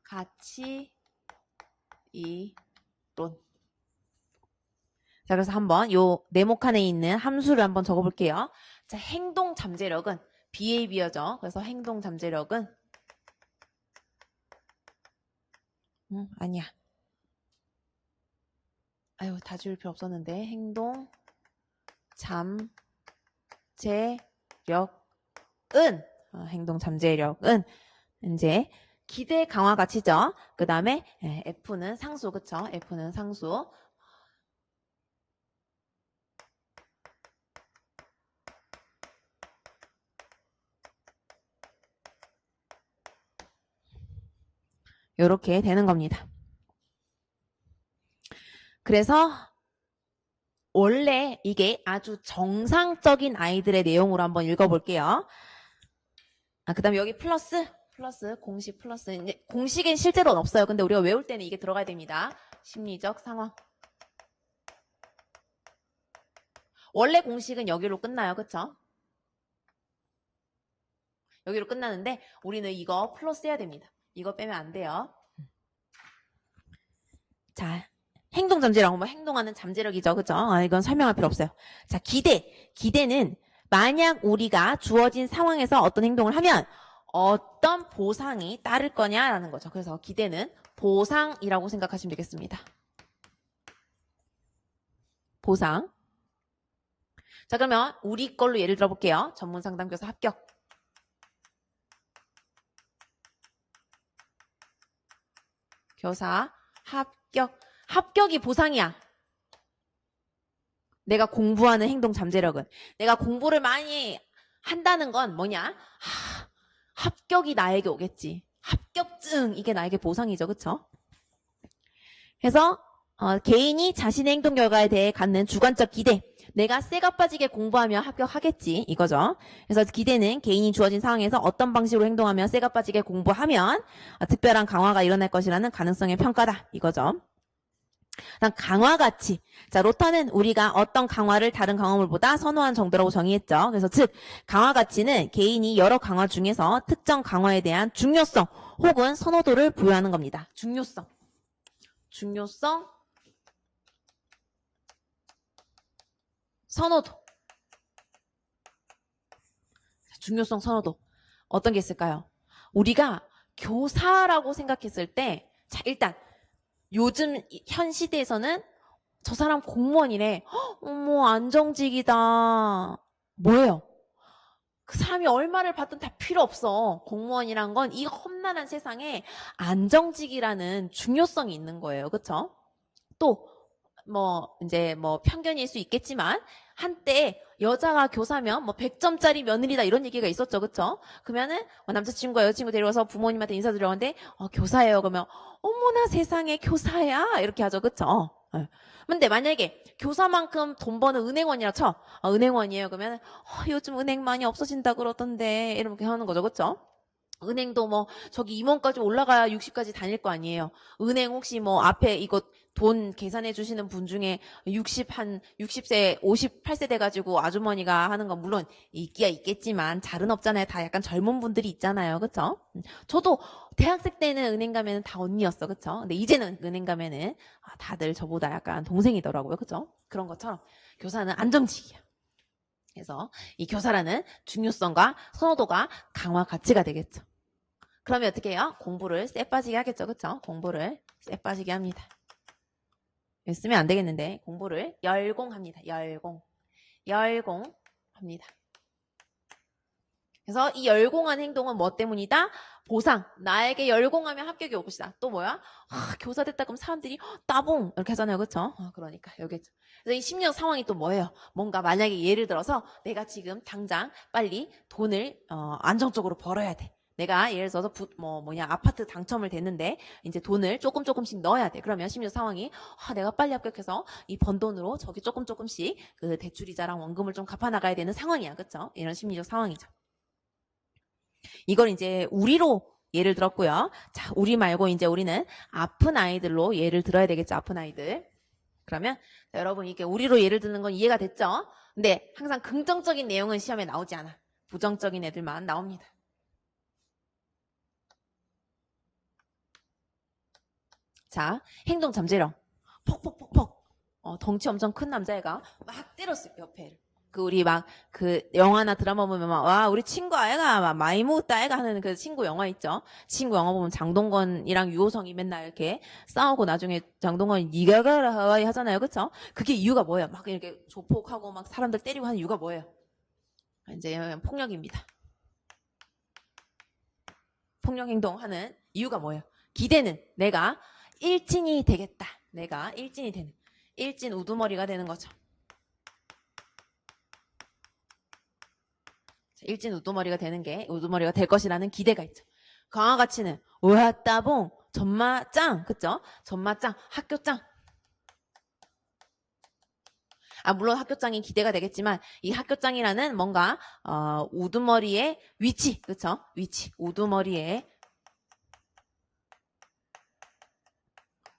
가치 이론. 자, 그래서 한번 요 네모칸에 있는 함수를 한번 적어볼게요. 자, 행동 잠재력은 behavior죠. 그래서 행동 잠재력은 아니야. 아유, 다 지울 필요 없었는데. 행동 잠재력은 행동 잠재력은 이제 기대 강화 가치죠. 그 다음에 F는 상수, 그쵸? F는 상수. 요렇게 되는 겁니다. 그래서 원래 이게 아주 정상적인 아이들의 내용으로 한번 읽어볼게요. 그 다음에 여기 플러스 공식 플러스. 이제 공식엔 실제로는 없어요. 근데 우리가 외울 때는 이게 들어가야 됩니다. 심리적 상황. 원래 공식은 여기로 끝나요. 그쵸? 여기로 끝나는데 우리는 이거 플러스 해야 됩니다. 이거 빼면 안 돼요. 자, 행동 잠재력, 뭐 행동하는 잠재력이죠. 그죠? 이건 설명할 필요 없어요. 자, 기대는 만약 우리가 주어진 상황에서 어떤 행동을 하면 어떤 보상이 따를 거냐라는 거죠. 그래서 기대는 보상이라고 생각하시면 되겠습니다. 보상. 자, 그러면 우리 걸로 예를 들어볼게요. 전문 상담교사 합격. 교사 합격. 합격이 보상이야. 내가 공부하는 행동 잠재력은. 내가 공부를 많이 한다는 건 뭐냐? 합격이 나에게 오겠지. 합격증, 이게 나에게 보상이죠. 그쵸? 그래서 개인이 자신의 행동 결과에 대해 갖는 주관적 기대. 내가 쇠가 빠지게 공부하며 합격하겠지. 이거죠. 그래서 기대는 개인이 주어진 상황에서 어떤 방식으로 행동하며 쇠가 빠지게 공부하면 특별한 강화가 일어날 것이라는 가능성의 평가다. 이거죠. 다음 강화 가치. 자, 로타는 우리가 어떤 강화를 다른 강화물보다 선호한 정도라고 정의했죠. 그래서 즉 강화 가치는 개인이 여러 강화 중에서 특정 강화에 대한 중요성 혹은 선호도를 부여하는 겁니다. 중요성, 선호도. 중요성, 선호도. 어떤 게 있을까요? 우리가 교사라고 생각했을 때, 자, 일단 요즘 현 시대에서는 저 사람 공무원이래. 어머, 안정직이다. 뭐예요? 그 사람이 얼마를 받든 다 필요 없어. 공무원이란 건 이 험난한 세상에 안정직이라는 중요성이 있는 거예요. 그쵸? 또, 이제 편견일 수 있겠지만, 한때 여자가 교사면 100점짜리 며느리다 이런 얘기가 있었죠. 그쵸? 그러면은 남자친구가 여자친구 데려와서 부모님한테 인사드렸는데, 교사예요. 그러면, 어머나 세상에 교사야. 이렇게 하죠. 그쵸? 근데 만약에 교사만큼 돈 버는 은행원이라 쳐. 은행원이에요. 그러면 요즘 은행 많이 없어진다 그러던데 이렇게 하는 거죠. 그렇죠? 은행도 저기 임원까지 올라가야 60까지 다닐 거 아니에요. 은행 혹시 앞에 이거 돈 계산해 주시는 분 중에 60세 58세 돼가지고 아주머니가 하는 건 물론 있기야 있겠지만 잘은 없잖아요. 다 약간 젊은 분들이 있잖아요. 그쵸? 저도 대학생 때는 은행 가면은 다 언니였어. 그쵸? 근데 이제는 은행 가면은 다들 저보다 약간 동생이더라고요. 그쵸? 그런 것처럼 교사는 안정직이야. 그래서 이 교사라는 중요성과 선호도가 강화 가치가 되겠죠. 그러면 어떻게 해요? 공부를 쎄 빠지게 하겠죠. 그쵸? 공부를 쎄 빠지게 합니다. 쓰면 안 되겠는데 공부를 열공합니다. 열공합니다. 그래서 이 열공한 행동은 뭐 때문이다? 보상. 나에게 열공하면 합격이 올 것이다. 또 뭐야? 교사 됐다 그럼 사람들이 따봉 이렇게 하잖아요. 그쵸? 그러니까 여기죠. 그래서 이 심리적 상황이 또 뭐예요? 뭔가 만약에 예를 들어서 내가 지금 당장 빨리 돈을 안정적으로 벌어야 돼. 내가 예를 들어서 아파트 당첨을 됐는데 이제 돈을 조금씩 넣어야 돼. 그러면 심리적 상황이 내가 빨리 합격해서 이 번 돈으로 저기 조금씩 그 대출이자랑 원금을 좀 갚아 나가야 되는 상황이야. 그쵸? 이런 심리적 상황이죠. 이걸 이제 우리로 예를 들었고요. 자, 우리 말고 이제 우리는 아픈 아이들로 예를 들어야 되겠죠. 아픈 아이들. 그러면 여러분 이게 우리로 예를 드는 건 이해가 됐죠? 근데 항상 긍정적인 내용은 시험에 나오지 않아. 부정적인 애들만 나옵니다. 자, 행동 잠재력. 퍽퍽퍽퍽. 덩치 엄청 큰 남자애가 막 때렸어요, 옆에를. 우리 막 영화나 드라마 보면 막, 와, 우리 친구 아이가 막 많이 먹었다 아이가 하는 그 친구 영화 있죠? 친구 영화 보면 장동건이랑 유호성이 맨날 이렇게 싸우고 나중에 장동건이 니가 가라 하와이 하잖아요. 그쵸? 그게 이유가 뭐예요? 막 이렇게 조폭하고 막 사람들 때리고 하는 이유가 뭐예요? 이제 폭력입니다. 폭력 행동하는 이유가 뭐예요? 기대는 내가 일진이 되겠다. 내가 일진이 되는. 일진 우두머리가 되는 거죠. 일진 우두머리가 되는 게 우두머리가 될 것이라는 기대가 있죠. 강화 가치는 우하따봉 전마짱 그쵸? 전마짱 학교짱. 물론 학교짱이 기대가 되겠지만 이 학교짱이라는 뭔가 우두머리의 위치 그쵸? 위치 우두머리의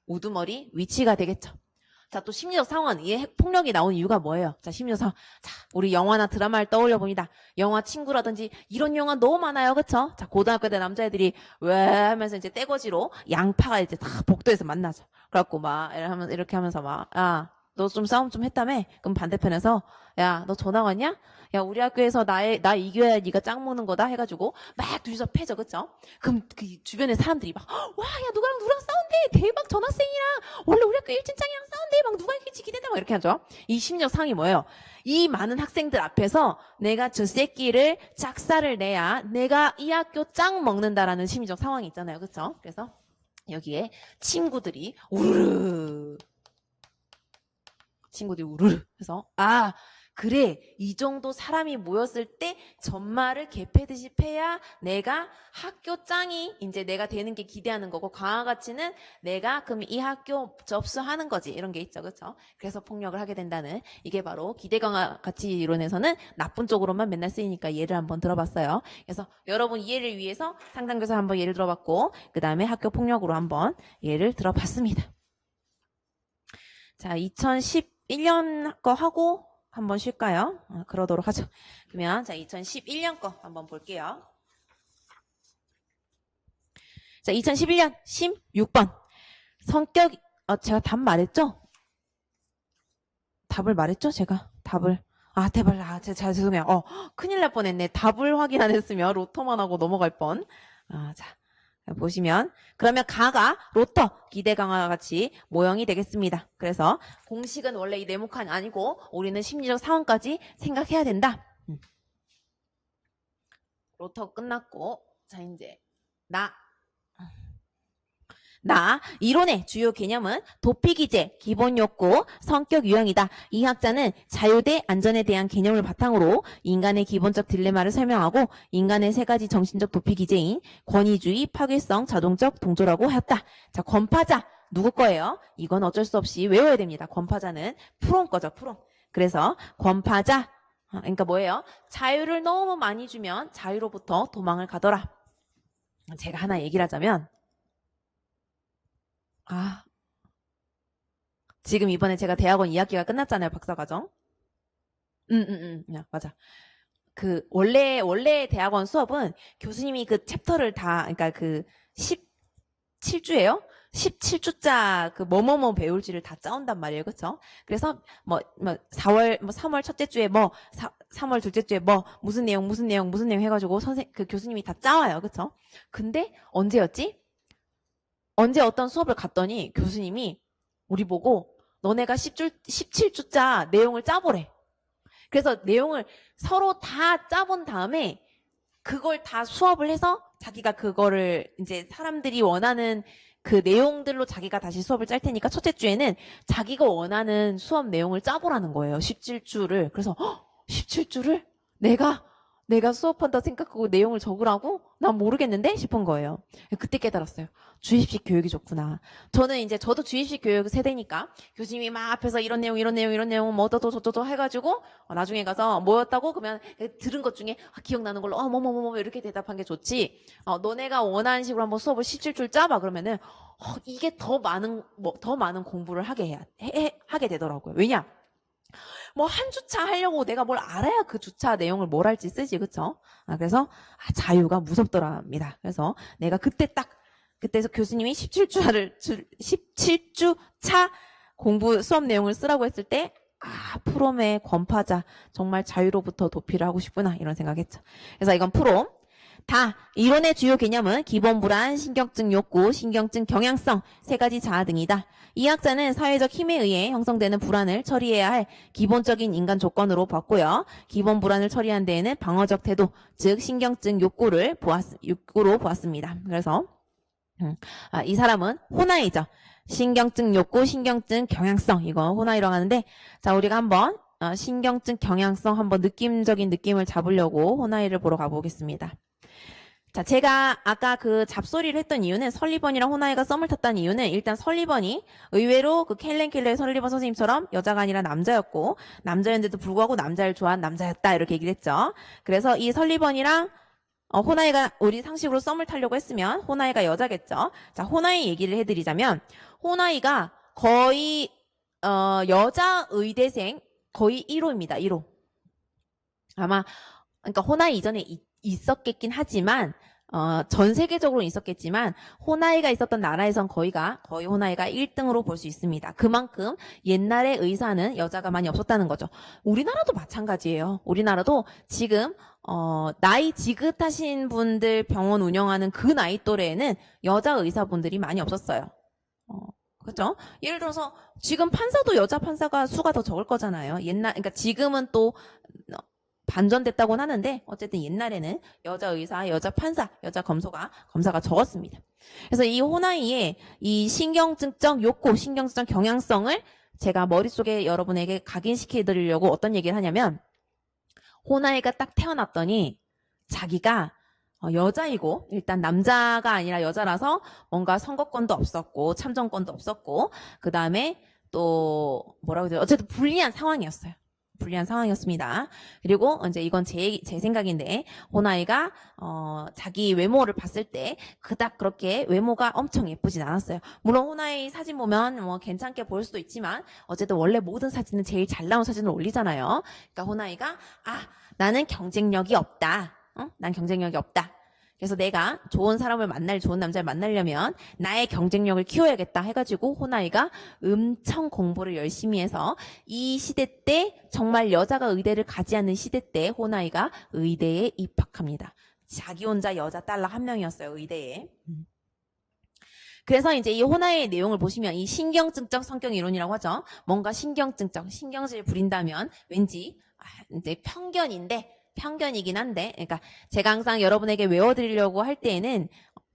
우두머리 위치가 되겠죠. 자, 또 심리적 상황, 이 폭력이 나온 이유가 뭐예요? 자, 심리적 상황. 자, 우리 영화나 드라마를 떠올려 봅니다. 영화 친구라든지 이런 영화 너무 많아요. 그쵸? 자, 고등학교 때 남자애들이 왜 하면서 이제 떼거지로 양파가 이제 다 복도에서 만나죠. 그래갖고 막 이렇게 하면서 막, 야, 너 좀 싸움 좀 했다며? 그럼 반대편에서, 야, 너 전화 왔냐? 야, 우리 학교에서 나 이겨야 네가 짱 먹는 거다 해가지고 막 둘이서 패죠. 그쵸? 그럼 그 주변에 사람들이 막, 와, 야, 누구랑 싸운대? 대박 전학생이랑 원래 우리 학교 일진짱이랑 싸운대? 막 누가 이길지 기대된다 막 이렇게 하죠. 이 심리적 상황이 뭐예요? 이 많은 학생들 앞에서 내가 저 새끼를 짝사를 내야 내가 이 학교 짱 먹는다라는 심리적 상황이 있잖아요. 그쵸? 그래서 여기에 친구들이 우르르 해서 그래 이 정도 사람이 모였을 때 전말을 개패듯이 패야 내가 학교 짱이 이제 내가 되는 게 기대하는 거고 강화 가치는 내가 그럼 이 학교 접수하는 거지 이런 게 있죠. 그렇죠? 그래서 폭력을 하게 된다는 이게 바로 기대 강화 가치 이론에서는 나쁜 쪽으로만 맨날 쓰이니까 예를 한번 들어봤어요. 그래서 여러분 이해를 위해서 상담교사 한번 예를 들어봤고 그 다음에 학교 폭력으로 한번 예를 들어봤습니다. 자 2011년 거 하고 한번 쉴까요? 그러도록 하죠. 그러면 자 2011년 거 한번 볼게요. 자 2011년 16번 성격 제가 답 말했죠? 답을 말했죠? 제가 답을 대박 제가 죄송해요. 큰일 날 뻔했네. 답을 확인 안 했으면 로터만 하고 넘어갈 뻔. 자 보시면 그러면 가가 로터 기대 강화와 같이 모형이 되겠습니다. 그래서 공식은 원래 이 네모칸이 아니고 우리는 심리적 상황까지 생각해야 된다. 로터 끝났고 자 이제 이론의 주요 개념은 도피기제, 기본욕구, 성격 유형이다. 이 학자는 자유 대 안전에 대한 개념을 바탕으로 인간의 기본적 딜레마를 설명하고 인간의 세 가지 정신적 도피기제인 권위주의, 파괴성, 자동적 동조라고 하였다. 자, 권파자 누구 거예요? 이건 어쩔 수 없이 외워야 됩니다. 권파자는 프롬 거죠, 프롬. 그래서 권파자 그러니까 뭐예요? 자유를 너무 많이 주면 자유로부터 도망을 가더라. 제가 하나 얘기를 하자면 지금 이번에 제가 대학원 2학기가 끝났잖아요. 박사과정. 맞아. 원래 대학원 수업은 교수님이 그 챕터를 그러니까 17주예요? 17주짜 뭐뭐뭐 배울지를 다 짜온단 말이에요. 그쵸? 그래서 3월 첫째 주에 3월 둘째 주에 무슨 내용 해가지고 교수님이 다 짜와요. 그쵸? 근데 언제였지? 언제 어떤 수업을 갔더니 교수님이 우리 보고 너네가 17주짜 내용을 짜보래. 그래서 내용을 서로 다 짜본 다음에 그걸 다 수업을 해서 자기가 그거를 이제 사람들이 원하는 그 내용들로 자기가 다시 수업을 짤 테니까 첫째 주에는 자기가 원하는 수업 내용을 짜보라는 거예요. 17주를. 그래서 17주를 내가 수업한다 생각하고 내용을 적으라고? 난 모르겠는데? 싶은 거예요. 그때 깨달았어요. 주입식 교육이 좋구나. 저도 주입식 교육 세대니까 교수님이 막 앞에서 이런 내용 뭐 어떠고 저쩌고 해가지고 나중에 가서 뭐였다고? 그러면 들은 것 중에 기억나는 걸로 뭐 이렇게 대답한 게 좋지. 너네가 원하는 식으로 한번 수업을 17줄 짜봐. 그러면은 이게 더 많은 공부를 하게 되더라고요. 왜냐? 한 주차 하려고 내가 뭘 알아야 그 주차 내용을 뭘 할지 쓰지, 그쵸? 그래서 자유가 무섭더랍니다. 그래서 내가 그때서 교수님이 17주 차 공부 수업 내용을 쓰라고 했을 때 프롬의 권파자 정말 자유로부터 도피를 하고 싶구나 이런 생각했죠. 그래서 이건 프롬. 다 이론의 주요 개념은 기본 불안, 신경증 욕구, 신경증 경향성, 세 가지 자아 등이다. 이 학자는 사회적 힘에 의해 형성되는 불안을 처리해야 할 기본적인 인간 조건으로 봤고요. 기본 불안을 처리한 데에는 방어적 태도, 즉 신경증 욕구로 보았습니다. 그래서 이 사람은 호나이죠. 신경증 욕구, 신경증 경향성, 이거 호나이라고 하는데, 자, 우리가 한번 신경증 경향성 한번 느낌적인 느낌을 잡으려고 호나이를 보러 가보겠습니다. 자, 제가 아까 그 잡소리를 했던 이유는 설리번이랑 호나이가 썸을 탔다는 이유는 일단 설리번이 의외로 그 켈렌 켈러의 설리번 선생님처럼 여자가 아니라 남자였고, 남자였는데도 불구하고 남자를 좋아한 남자였다 이렇게 얘기를 했죠. 그래서 이 설리번이랑 호나이가 우리 상식으로 썸을 타려고 했으면 호나이가 여자겠죠. 자, 호나이 얘기를 해드리자면 호나이가 거의 여자 의대생 거의 1호입니다. 1호. 아마 그러니까 호나이 이전에 있었겠긴 하지만 전 세계적으로 있었겠지만 호나이가 있었던 나라에선 거의 호나이가 1등으로 볼 수 있습니다. 그만큼 옛날에 의사는 여자가 많이 없었다는 거죠. 우리나라도 마찬가지예요. 우리나라도 지금 나이 지긋하신 분들 병원 운영하는 그 나이 또래에는 여자 의사분들이 많이 없었어요. 그렇죠? 예를 들어서 지금 판사도 여자 판사가 수가 더 적을 거잖아요. 그러니까 지금은 또 반전됐다고는 하는데 어쨌든 옛날에는 여자 의사, 여자 판사, 여자 검사가 적었습니다. 그래서 이 호나이의 이 신경증적 욕구, 신경증적 경향성을 제가 머릿속에 여러분에게 각인시켜 드리려고 어떤 얘기를 하냐면 호나이가 딱 태어났더니 자기가 여자이고 일단 남자가 아니라 여자라서 뭔가 선거권도 없었고 참정권도 없었고 그 다음에 또 뭐라고 해야 되죠? 어쨌든 불리한 상황이었어요. 불리한 상황이었습니다. 그리고 이제 이건 제 생각인데 호나이가 자기 외모를 봤을 때 그닥 그렇게 외모가 엄청 예쁘진 않았어요. 물론 호나이 사진 보면 뭐 괜찮게 보일 수도 있지만 어쨌든 원래 모든 사진은 제일 잘 나온 사진을 올리잖아요. 그러니까 호나이가 나는 경쟁력이 없다. 난 경쟁력이 없다. 그래서 내가 좋은 남자를 만나려면 나의 경쟁력을 키워야겠다 해가지고 호나이가 엄청 공부를 열심히 해서 이 시대 때 정말 여자가 의대를 가지 않는 시대 때 호나이가 의대에 입학합니다. 자기 혼자 여자 딸락 한 명이었어요, 의대에. 그래서 이제 이 호나이의 내용을 보시면 이 신경증적 성격 이론이라고 하죠. 뭔가 신경질을 부린다면 왠지 이제 편견이긴 한데, 그러니까 제가 항상 여러분에게 외워드리려고 할 때에는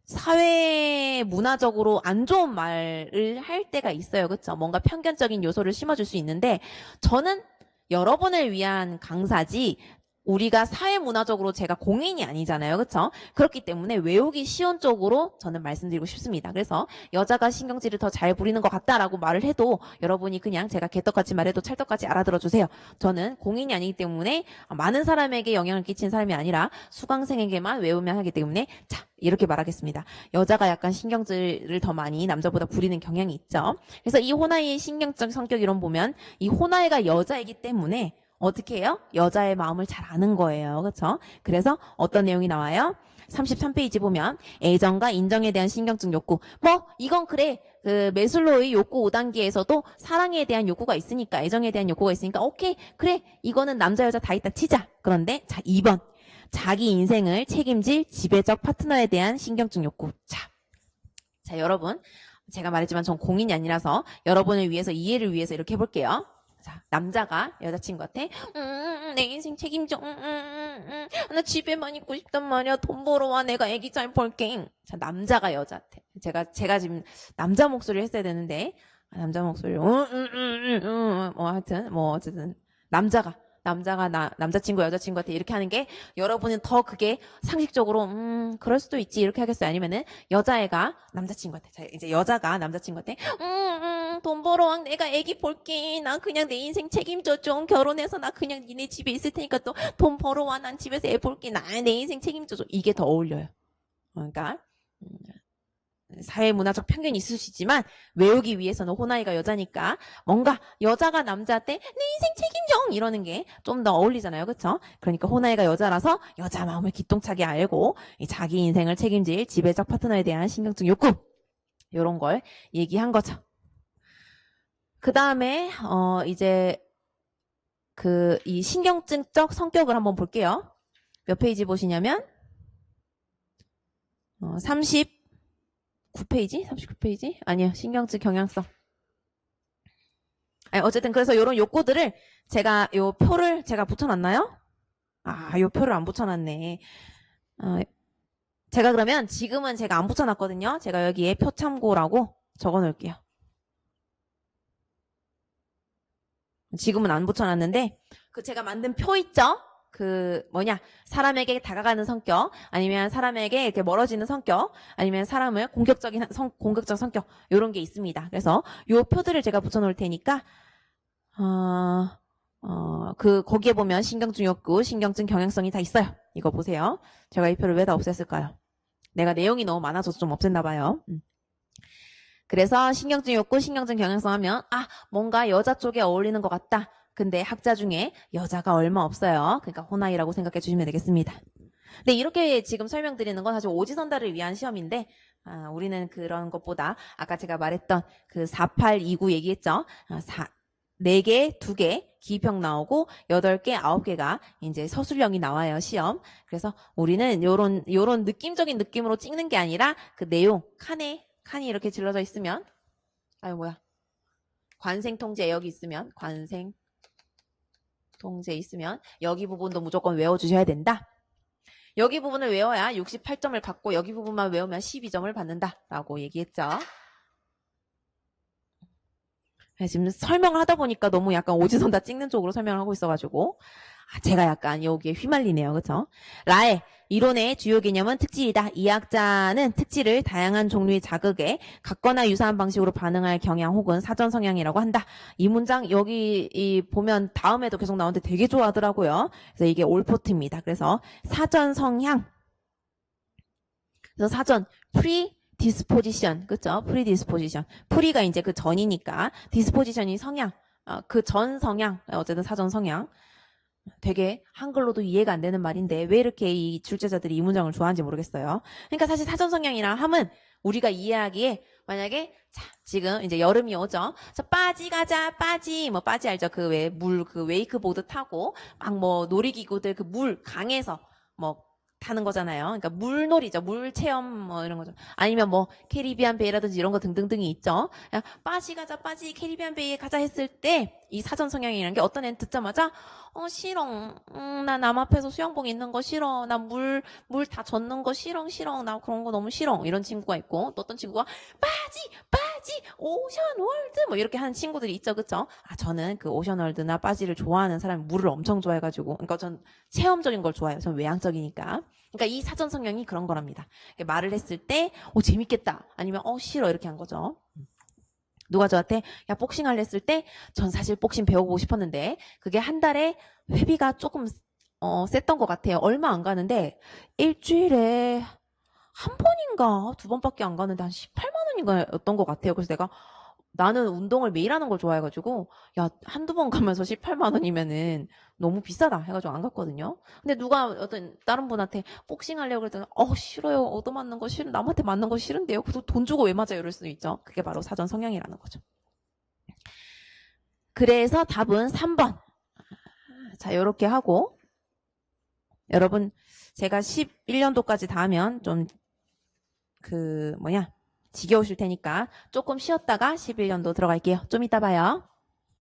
사회 문화적으로 안 좋은 말을 할 때가 있어요. 그렇죠? 뭔가 편견적인 요소를 심어줄 수 있는데 저는 여러분을 위한 강사지 우리가 사회 문화적으로 제가 공인이 아니잖아요. 그렇죠? 그렇기 때문에 외우기 쉬운 쪽으로 저는 말씀드리고 싶습니다. 그래서 여자가 신경질을 더 잘 부리는 것 같다라고 말을 해도 여러분이 그냥 제가 개떡같이 말해도 찰떡같이 알아들어 주세요. 저는 공인이 아니기 때문에 많은 사람에게 영향을 끼친 사람이 아니라 수강생에게만 외우면 하기 때문에 자, 이렇게 말하겠습니다. 여자가 약간 신경질을 더 많이 남자보다 부리는 경향이 있죠. 그래서 이 호나이의 신경적 성격 이론 보면 이 호나이가 여자이기 때문에 어떻게 해요? 여자의 마음을 잘 아는 거예요. 그렇죠? 그래서 어떤 내용이 나와요? 33페이지 보면 애정과 인정에 대한 신경증 욕구. 이건 그래. 그 메슬로우의 욕구 5단계에서도 사랑에 대한 욕구가 있으니까 애정에 대한 욕구가 있으니까 오케이. 그래. 이거는 남자 여자 다 있다 치자. 그런데 자 2번. 자기 인생을 책임질 지배적 파트너에 대한 신경증 욕구. 자 여러분. 제가 말했지만 전 공인이 아니라서 여러분을 위해서 이해를 위해서 이렇게 해볼게요. 자, 남자가 여자친구한테 내 인생 책임져. 나 집에만 있고 싶단 말이야. 돈 벌어 와. 내가 애기 잘 볼게. 자, 남자가 여자한테. 제가 지금 남자 목소리를 했어야 되는데 남자 목소리 하여튼 어쨌든 남자가 남자친구 여자친구한테 이렇게 하는 게 여러분은 더 그게 상식적으로 그럴 수도 있지 이렇게 하겠어요. 아니면은 여자애가 남자친구한테 이제 여자가 남자친구한테 돈 벌어 와. 내가 애기 볼게. 나 그냥 내 인생 책임져 좀. 결혼해서 나 그냥 니네 집에 있을 테니까 또 돈 벌어 와. 난 집에서 애 볼게. 나 내 인생 책임져 좀. 이게 더 어울려요. 그러니까 사회 문화적 편견이 있을 수 있지만 외우기 위해서는 호나이가 여자니까 뭔가 여자가 남자한테 내 인생 책임져 이러는 게 좀 더 어울리잖아요. 그렇죠? 그러니까 호나이가 여자라서 여자 마음을 기똥차게 알고 자기 인생을 책임질 지배적 파트너에 대한 신경증 욕구 이런 걸 얘기한 거죠. 그 다음에, 이제, 이 신경증적 성격을 한번 볼게요. 몇 페이지 보시냐면, 39페이지? 39페이지? 아니요. 신경증 경향성. 아니, 어쨌든 그래서 요런 요거들을 제가 요 표를 제가 붙여놨나요? 아, 요 표를 안 붙여놨네. 제가 그러면 지금은 제가 안 붙여놨거든요. 제가 여기에 표 참고라고 적어놓을게요. 지금은 안 붙여놨는데 그 제가 만든 표 있죠? 사람에게 다가가는 성격, 아니면 사람에게 이렇게 멀어지는 성격, 아니면 사람을 공격적 성격, 요런 게 있습니다. 그래서 요 표들을 제가 붙여놓을 테니까, 거기에 보면 신경증 욕구, 신경증 경향성이 다 있어요. 이거 보세요. 제가 이 표를 왜 다 없앴을까요? 내가 내용이 너무 많아져서 좀 없앴나 봐요. 그래서 신경증 욕구, 신경증 경향성 하면, 뭔가 여자 쪽에 어울리는 것 같다. 근데 학자 중에 여자가 얼마 없어요. 그러니까 호나이라고 생각해 주시면 되겠습니다. 근데 이렇게 지금 설명드리는 건 사실 오지선다를 위한 시험인데, 우리는 그런 것보다 아까 제가 말했던 그 4829 얘기했죠. 4개, 2개 기평 나오고 8개, 9개가 이제 서술형이 나와요, 시험. 그래서 우리는 요런 느낌적인 느낌으로 찍는 게 아니라 그 내용, 칸이 이렇게 질러져 있으면, 관생통제 여기 있으면, 관생통제 있으면 여기 부분도 무조건 외워주셔야 된다. 여기 부분을 외워야 68점을 받고 여기 부분만 외우면 12점을 받는다라고 얘기했죠. 지금 설명을 하다 보니까 너무 약간 오지선다 찍는 쪽으로 설명을 하고 있어가지고 제가 약간 여기에 휘말리네요. 그렇죠? 라의 이론의 주요 개념은 특질이다. 이 학자는 특질을 다양한 종류의 자극에 같거나 유사한 방식으로 반응할 경향 혹은 사전 성향이라고 한다. 이 문장 여기 보면 다음에도 계속 나오는데 되게 좋아하더라고요. 그래서 이게 올포트입니다. 그래서 사전 성향. 그래서 사전 predisposition, 그쵸? predisposition. pre가 이제 그 전이니까 disposition이 성향, 그 전 성향, 어쨌든 사전 성향. 되게 한글로도 이해가 안 되는 말인데 왜 이렇게 이 출제자들이 이 문장을 좋아하는지 모르겠어요. 그러니까 사실 사전 성향이라 함은 우리가 이해하기에 만약에 지금 이제 여름이 오죠. 빠지 가자, 빠지. 빠지 알죠? 그 왜 그 웨이크보드 타고 막 놀이기구들 그 물 강에서 타는 거잖아요. 그러니까 물놀이죠. 물 체험 이런 거죠. 아니면 캐리비안 베이라든지 이런 거 등등등이 있죠. 빠지 가자, 빠지 캐리비안 베이에 가자 했을 때 이 사전 성향이라는 게 어떤 애는 듣자마자 싫어. 나 남 앞에서 수영복 입는 거 싫어. 나 물 다 젖는 거 싫어. 나 그런 거 너무 싫어. 이런 친구가 있고 또 어떤 친구가 빠지 오션월드 이렇게 하는 친구들이 있죠. 그쵸? 저는 그 오션월드나 빠지를 좋아하는 사람이 물을 엄청 좋아해가지고 그러니까 전 체험적인 걸 좋아해요. 전 외향적이니까. 그러니까 이 사전 성향이 그런 거랍니다. 말을 했을 때 재밌겠다. 아니면 싫어 이렇게 한 거죠. 누가 저한테 복싱 할래 했을 때 전 사실 복싱 배워보고 싶었는데 그게 한 달에 회비가 조금 셌던 것 같아요. 얼마 안 가는데 일주일에 한 번인가 두 번밖에 안 가는데 한 18만 원인가 였던 것 같아요. 그래서 나는 운동을 매일 하는 걸 좋아해가지고 한두 번 가면서 18만 원이면은 너무 비싸다 해가지고 안 갔거든요. 근데 누가 어떤 다른 분한테 복싱 하려고 그랬더니 싫어요. 얻어맞는 거 싫은 남한테 맞는 거 싫은데요. 그래서 돈 주고 왜 맞아요? 이럴 수도 있죠. 그게 바로 사전 성향이라는 거죠. 그래서 답은 3번. 자, 요렇게 하고 여러분 제가 11년도까지 다 하면 좀 지겨우실 테니까 조금 쉬었다가 11년도 들어갈게요. 좀 이따 봐요.